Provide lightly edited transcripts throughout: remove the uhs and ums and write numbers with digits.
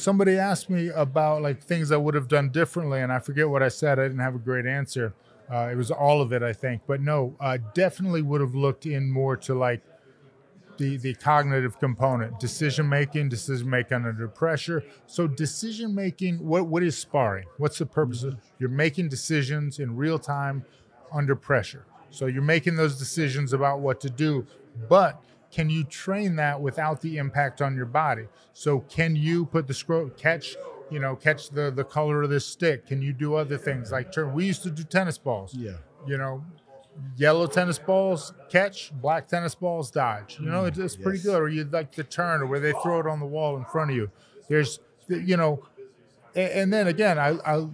somebody asked me about like things I would have done differently, and I forget what I said. I didn't have a great answer. It was all of it, I think. But no, definitely would have looked in more to like the cognitive component, decision making under pressure. So decision making, what is sparring? What's the purpose of? You're making decisions in real time under pressure. So you're making those decisions about what to do, but can you train that without the impact on your body? So can you put the catch the color of this stick? Can you do other things like turn? We used to do tennis balls. Yeah. Yellow tennis balls, catch, black tennis balls, dodge. It's pretty good. Or you'd like the turn, or where they throw it on the wall in front of you. There's, and then again, I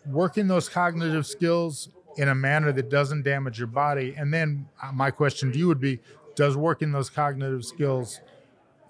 working those cognitive skills in a manner that doesn't damage your body. And then my question to you would be, does working those cognitive skills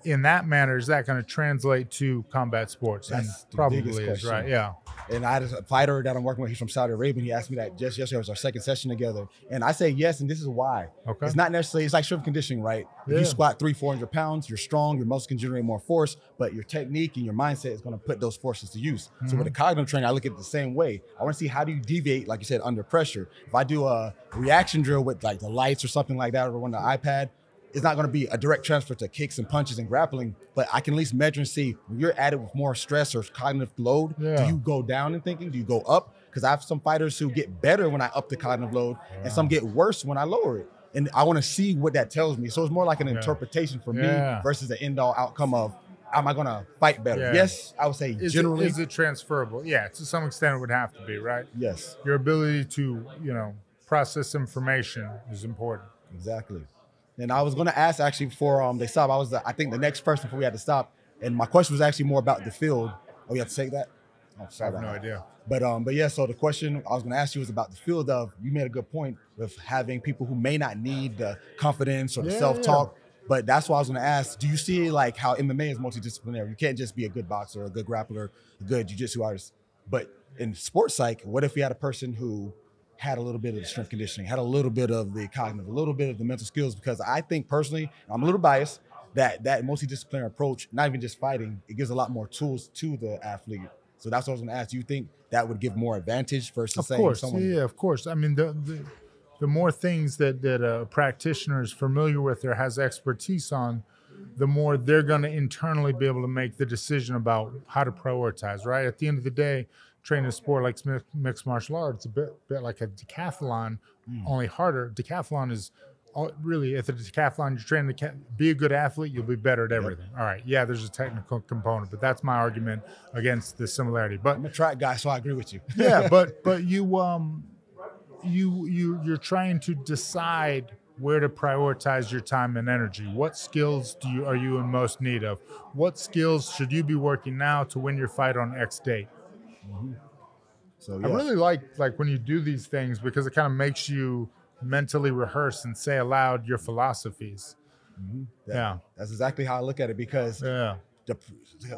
in that manner, is that going to translate to combat sports? That's and probably is, right? Yeah. And I had a fighter that I'm working with. He's from Saudi Arabia. And he asked me that just yesterday. It was our second session together. And I say yes, and this is why. Okay. It's not necessarily, it's like strength conditioning, right? Yeah. If you squat 300-400 pounds, you're strong, your muscles can generate more force, but your technique and your mindset is going to put those forces to use. Mm-hmm. So with the cognitive training, I look at it the same way. I want to see, how do you deviate, like you said, under pressure? If I do a reaction drill with like the lights or something like that, or on the iPad, it's not going to be a direct transfer to kicks and punches and grappling, but I can at least measure and see when you're at it with more stress or cognitive load, do you go down in thinking? Do you go up? Because I have some fighters who get better when I up the cognitive load, and some get worse when I lower it. And I want to see what that tells me. So it's more like an interpretation for me versus the end-all outcome of, am I going to fight better? Yeah. Yes, I would say generally. Is it transferable? Yeah, to some extent it would have to be, right? Yes. Your ability to, process information is important. Exactly. And I was going to ask, actually, before they stopped, I think the next person before we had to stop. And my question was actually more about the field. Oh, you have to take that? Oh, sorry. I have no idea. But yeah, so the question I was going to ask you was about the field of, you made a good point with having people who may not need the confidence or the self-talk. But that's why I was going to ask, do you see like how MMA is multidisciplinary? You can't just be a good boxer, a good grappler, a good jiu-jitsu artist. But in sports psych, what if we had a person who had a little bit of the strength conditioning, had a little bit of the cognitive, a little bit of the mental skills? Because I think personally, I'm a little biased, that multidisciplinary approach, not even just fighting, it gives a lot more tools to the athlete. So that's what I was going to ask. Do you think that would give more advantage versus saying someone? Yeah, of course. I mean, the more things that a practitioner is familiar with or has expertise on, the more they're going to internally be able to make the decision about how to prioritize, right? At the end of the day, training a sport like mixed martial arts, it's a bit like a decathlon, only harder. Decathlon is really, if it's a decathlon, you're training to be a good athlete, you'll be better at everything. All right, yeah, there's a technical component, but that's my argument against the similarity. But I'm a track guy, so I agree with you. Yeah, but you're trying to decide where to prioritize your time and energy. What skills are you in most need of? What skills should you be working now to win your fight on X date? Mm-hmm. So I really like when you do these things, because it kind of makes you mentally rehearse and say aloud your philosophies. Mm-hmm. That's exactly how I look at it, because the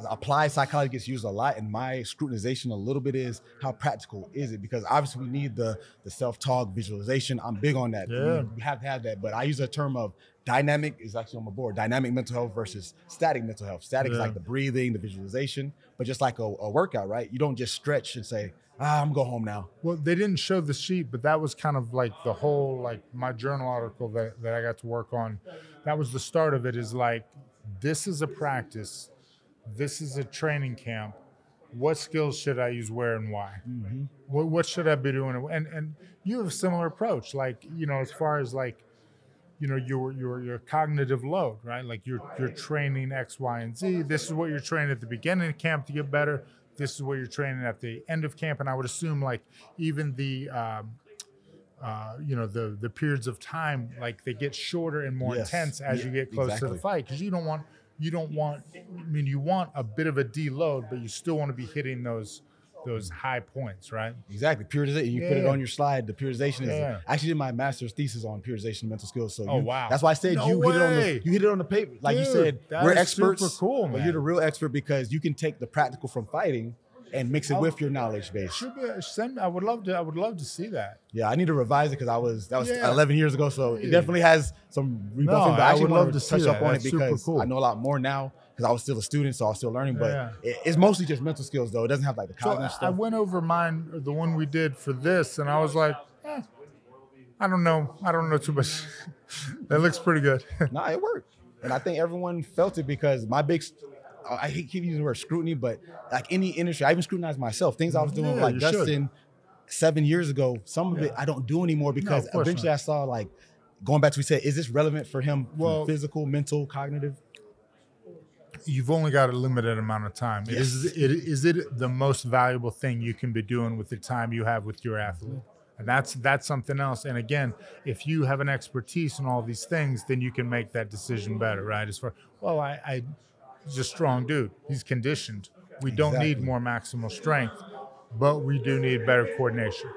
applied psychology gets used a lot, and my scrutinization a little bit is, how practical is it? Because obviously we need the self-talk, visualization. I'm big on that. We have to have that, but I use a term of dynamic, is actually on my board, dynamic mental health versus static mental health. Static is like the breathing, the visualization, but just like a workout, right? You don't just stretch and say, I'm going home now. Well, they didn't show the sheet, but that was kind of like the whole, like my journal article that I got to work on. That was the start of it, is like, this is a practice. This is a training camp. What skills should I use where and why? Mm-hmm. What should I be doing? And you have a similar approach, like, as far as like, your cognitive load, right? Like you're training X, Y, and Z. This is what you're training at the beginning of camp to get better. This is what you're training at the end of camp. And I would assume like even the periods of time, like they get shorter and more intense as you get close to the fight. Because you want a bit of a deload, but you still want to be hitting those high points, right? Exactly. Periodization. You put it on your slide. The periodization is, I actually did my master's thesis on periodization and mental skills. So that's why I said you hit it on the paper. Like you said, we're experts. Super cool, man. But you're the real expert, because you can take the practical from fighting and mix it with your knowledge base. I would love to see that. Yeah, I need to revise it, because that was 11 years ago. So it definitely has some rebuffing. But I would love to touch up on it, because I know a lot more now. because I was still a student, so I was still learning. But it's mostly just mental skills, though. It doesn't have like the cognitive stuff. I went over mine, the one we did for this, and I was like, I don't know too much. That looks pretty good. Nah, it worked. And I think everyone felt it because my big, I hate keep using the word scrutiny, but like any industry, I even scrutinized myself. Things I was doing like Dustin 7 years ago, some of it I don't do anymore because eventually I saw like, going back to what we said, is this relevant for him? Well, physical, mental, cognitive? You've only got a limited amount of time. Yes. Is it the most valuable thing you can be doing with the time you have with your athlete? And that's something else. And again, if you have an expertise in all these things, then you can make that decision better, right? As far, well, he's a strong dude. He's conditioned. We don't need more maximal strength, but we do need better coordination.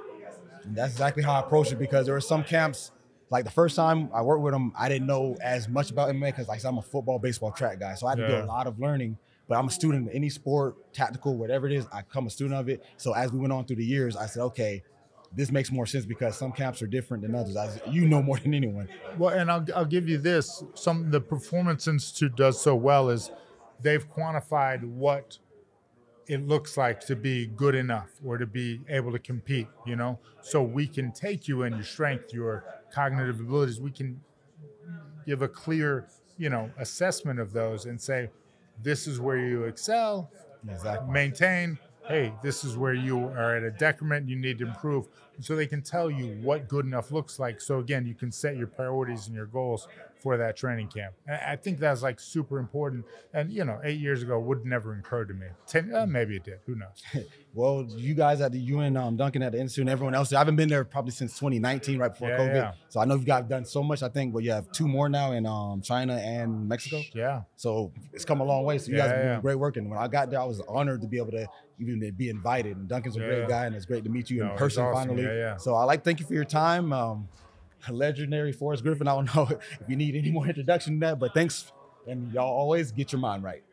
And that's exactly how I approach it, because there were some camps, like the first time I worked with them, I didn't know as much about MMA because like I'm a football, baseball, track guy. So I had to do a lot of learning. But I'm a student in any sport, tactical, whatever it is, I become a student of it. So as we went on through the years, I said, okay, this makes more sense because some camps are different than others. You know more than anyone. Well, and I'll give you this. The Performance Institute does so well is they've quantified what it looks like to be good enough or to be able to compete, you know? So we can take you in your strength, your cognitive abilities. We can give a clear, assessment of those and say, this is where you excel, maintain. Hey, this is where you are at a decrement, you need to improve. So they can tell you what good enough looks like. So again, you can set your priorities and your goals for that training camp. And I think that's like super important. And 8 years ago would never occur to me. 10, maybe it did, who knows? Well, you guys at the UN, Duncan at the Institute, and everyone else, I haven't been there probably since 2019, right before COVID. Yeah. So I know you guys have done so much. I think, you have 2 more now in China and Mexico. Yeah. So it's come a long way. So you guys are doing great work. And when I got there, I was honored to be able to even be invited. And Duncan's a great guy, and it's great to meet you in person finally. So I'd like to thank you for your time. Legendary Forrest Griffin. I don't know if you need any more introduction to that, but thanks. And y'all always get your mind right.